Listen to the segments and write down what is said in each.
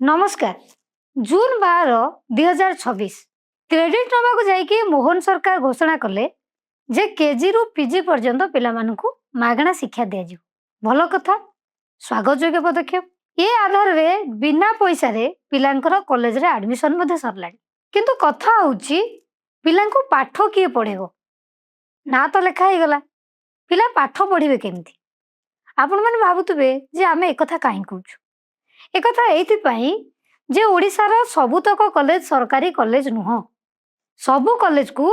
नमस्कार। जून 12, 2026 क्रेडिट नवाक जाइए मोहन सरकार घोषणा कले जे केजी रु पीजी पर्यंत पिला मागणा शिक्षा दि भल कथा स्वागत योग्य पदक्षेप। ये आधार रे बिना पैसा रे पिलांकर कॉलेज रे एडमिशन मध्ये सरला किंतु कथा होची पिलांको पाठ किए पढ़ेबो ना तो लेखा ही गला पिला पाठ पढ़िबे केमती आपण माने भाबुतबे जे आमे एकथा काहे कहूछु एकथा एइथिपाई जे ओडिशार सबुतक कॉलेज सरकारी कॉलेज नुह सबु कॉलेज को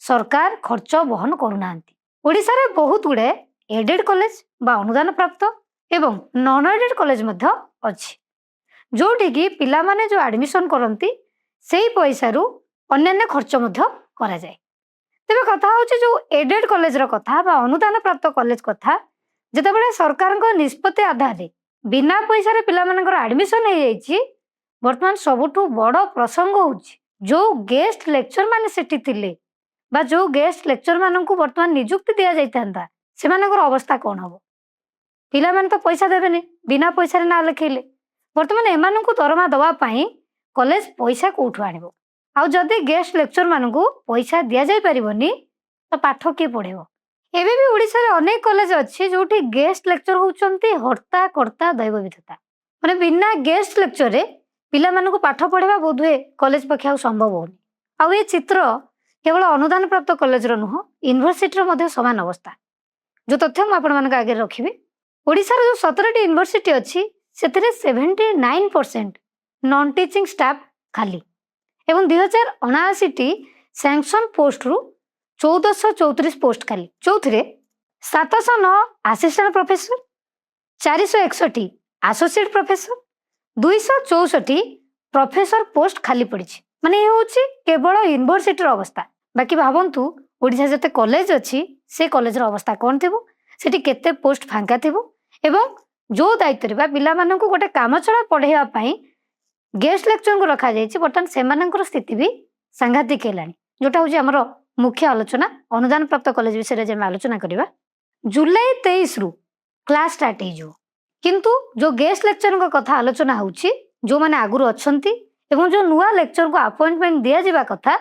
सरकार खर्च बहन करूनांती। ओडिशारे बहुत गुडे एडेड कॉलेज बा अनुदान प्राप्त एवं नॉन एडेड कॉलेज मध्य अछि जोठी की पिला माने जो एडमिशन करंती सेही पैसा रु अन्य खर्च मध्य करा जाय। तेबे कथा होची जो एडेड कॉलेज रो कथा बा अनुदान प्राप्त कॉलेज कथा जेतेबेले सरकार को निष्पत्ति आधार रे बिना पैसा रे पिला मानकर एडमिशन हे जायछि वर्तमान सबुठु बड़ प्रसंग होछि जो गेस्ट लेक्चर माने सेठी थिले बा जो गेस्ट लेक्चर माननकु वर्तमान नियुक्ति दिया जाइतांता सेमानकर अवस्था कोन हबो। पिला मान तो पैसा देबेनी बिना पैसा रे ना लिखैले वर्तमान एमानकु दरमा दवा पई कॉलेज पैसा कोठु आनिबो आ जदी गेस्ट लेक्चर माननकु पैसा दिया जाय परिबोनी तो पाठ के पढेबो। एबे भी ओडिसा रे अनेक कॉलेज अछि जोठी गेस्ट लेक्चर होउचंती हर्ता कर्ता दैव विधाता माने बिना गेस्ट लेक्चर रे पिला मानकु पाठ पढेबा बोधुए कॉलेज पक्षा संभव होनी। आ ये चित्र केवल अनुदान प्राप्त कॉलेज रो नुह यूनिवर्सिटी रो मध्ये समान अवस्था जो तथ्य म आपण मानक आगे रखिबे। ओडिसा रो जो 17 टी यूनिवर्सिटी अछि सेथिरे 79% नॉन टीचिंग स्टाफ खाली एवं 2079 टी सैंक्शन पोस्ट रु 1434 पोस्ट खाली चौथिरे 709 assistant professor 461 associate professor 264 professor post खाली पड़ी माने ये होची केवल यूनिवर्सिटी रो अवस्था। बाकी भावंतु ओडिसा जते कॉलेज अछि से कॉलेज रो अवस्था कोन थिबो सेठी केते पोस्ट फांका थिबो एवं जो दायित्व रे बा पिला माननकु गोटे काम छड़ा पढेया पई गेस्ट लेक्चर को रखा जायछि बर्तमान सेमानकर स्थिति भी सांघातिक हेलानी जोटा होची हमरो मुख्य आलोचना अनुदान प्राप्त कॉलेज विषय रे जे आलोचना करिवा। जुलाई 23 रु क्लास स्टार्ट हे जो किंतु जो गेस्ट लेक्चर को कथा आलोचना होची जो माने आगुरु अछंती एवं जो नुआ लेक्चर को अपॉइंटमेंट दिया जिबा कथा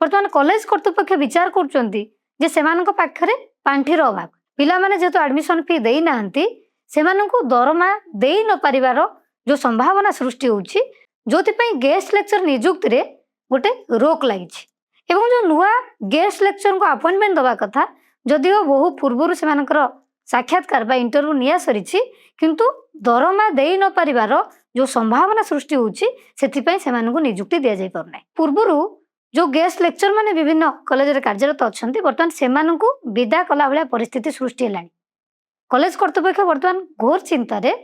वर्तमान कॉलेज कर्तृपक्ष विचार करचंती जे सेमानक पाखरे पांठीर अभाव पिला माने जेतो एडमिशन फी देई नाहंती सेमानकु दरमा देई न परिवार जो संभावना सृष्टि होची जोति पई गेस्ट लेक्चर नियुक्ति रे गोटे रोक लागिछि एवं जो नुआ गेस्ट लेक्चर को अपॉइंटमेंट दबा कथा जदिओ बहु पूर्वरु सेमानकर साक्षात्कार बा इंटरव्यू निया सरिछि किंतु दरमा देई न परिवार जो संभावना सृष्टि होची सेति पई सेमानकु नियुक्ति दिया जाय परनाय। पूर्वरु जो गेस्ट लेक्चर माने विभिन्न कॉलेज रे कार्यरत अछंती वर्तमान सेमानकु विदा कला भले परिस्थिति सृष्टि हेलानी। कॉलेज कर्तृपक्ष वर्तमान घोर चिंता रे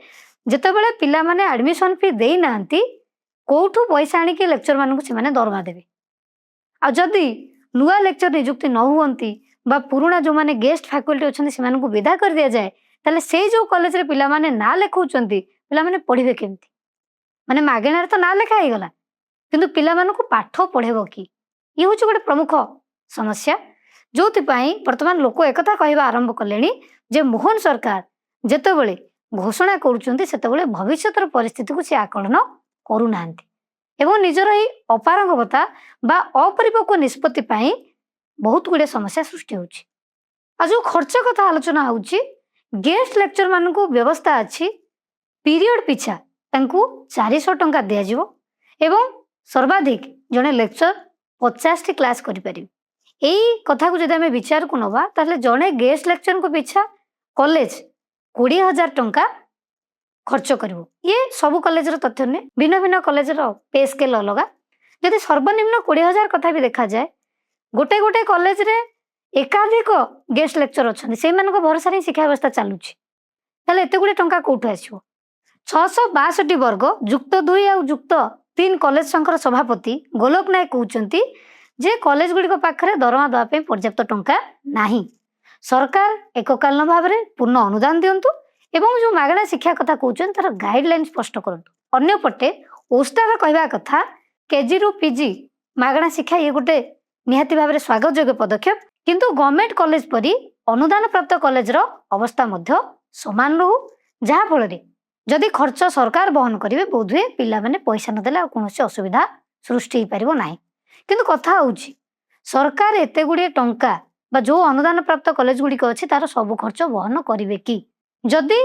जेतेबेले पिला माने एडमिशन फी देई नांती कोठु पैसा आनी के लेक्चर मानकु से माने दरमा देबे आ जदी नुआ लेक्चर नियुक्ति न हुवंती बा पुराना जो माने गेस्ट फैकल्टी अछंती से मानकु विदा कर दिया जाए ताले से जो कॉलेज रे पिला माने ना लेखौचंती पिला माने पढिबे केमती माने मागेनार तो ना लेखा ही गला किंतु पिला मानकु पाठ पढेबो की ये होची गोटे प्रमुख समस्या जोति पई वर्तमान लोक एकथा कहबा आरंभ कलेनी जे मोहन सरकार जेतेबेले घोषणा करूचंती सेतेबेले भविष्यतर परिस्थिति को से आकलन करू नांती एवं निजर ही अपारंगता बा अपरिपक्व निष्पत्ति पई बहुत गुडे समस्या सृष्टि होची। आ जो खर्च कथा आलोचना होची गेस्ट लेक्चर मानकु व्यवस्था अछि पीरियड पिछा तांकु 400 टंका दिया जिवो एवं सर्वाधिक जने लेक्चर 50 टी क्लास करि परिबे। एई कथा को जदि हमें विचार को नबा ताले जने गेस्ट लेक्चर को पिछा कॉलेज 20,000 टंका खर्च करिवो। ये सब कॉलेज रो तथ्य ने भिन्न भिन्न कॉलेज रो पे स्केल अलगा जदि सर्वनिम्न 20,000 कथा भी देखा जाए गोटे गोटे कॉलेज रे एकाधिक गेस्ट लेक्चर अछन से मानको भरोसा रे शिक्षा व्यवस्था चालुछि ताले एते गुडे टंका कोठु आछिवो। 662 वर्ग युक्त 2 आ युक्त 3 कॉलेज संघर सभापति गोलोक नायक कहउचंती जे कॉलेज गुडी को पाखरे दरमा दवा पे पर्याप्त टंका नाही सरकार एककालीन भाव रे पूर्ण अनुदान दियंतु एवं जो मागणा शिक्षा कथा कहउचन तार गाइडलाइन स्पष्ट करंतु। अन्य पटे ओस्टार कहबा कथा केजी रु पीजी मागणा शिक्षा ये गोटे निहाती भाव रे स्वागत योग्य पदक्षेप किंतु गवर्नमेंट कॉलेज परी अनुदान प्राप्त कॉलेज रो अवस्था मध्य समान रहू जहा फल रे जदि खर्च सरकार बहन करेंगे बोधहुए पिलाने पैसा नदेले कौन असुविधा सृष्टि हो पार ना। किंतु कथा होउछि सरकार एते गुड़िए टंका बा जो अनुदान प्राप्त कॉलेज गुड़िक अच्छी तार सब खर्च बहन करेंगे कि जदि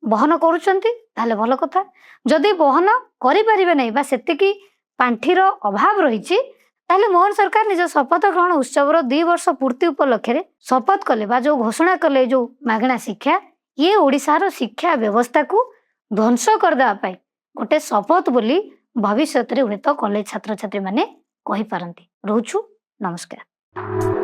बहन करुचंती ताहले भल कथा। जदि बहन करें नहीं बा सेतिकी पांठीर अभाव रही ताहले मोहन सरकार निज शपथ ग्रहण उत्सव 2 वर्ष पूर्ति उपलक्षे शपथ कले बा जो घोषणा कले जो मागणा शिक्षा ये ओडिशार शिक्षा व्यवस्था को ध्वंस करदे गोटे शपथ बोली भविष्य में हुए तो कॉलेज छात्र छात्री माने कही पारंती। रोचु नमस्कार।